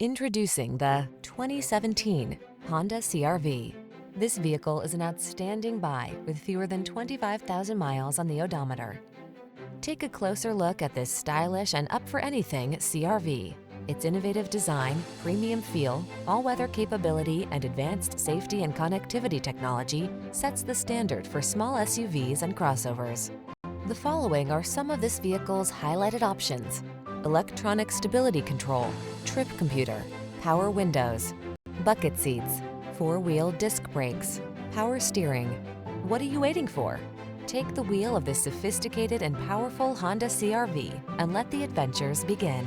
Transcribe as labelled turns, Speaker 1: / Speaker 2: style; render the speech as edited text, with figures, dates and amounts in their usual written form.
Speaker 1: Introducing the 2017 Honda CR-V. This vehicle is an outstanding buy with fewer than 25,000 miles on the odometer. Take a closer look at this stylish and up-for-anything CR-V. Its innovative design, premium feel, all-weather capability, and advanced safety and connectivity technology sets the standard for small SUVs and crossovers. The following are some of this vehicle's highlighted options: electronic stability control, trip computer, power windows, bucket seats, four-wheel disc brakes, power steering. What are you waiting for? Take the wheel of this sophisticated and powerful Honda CR-V and let the adventures begin.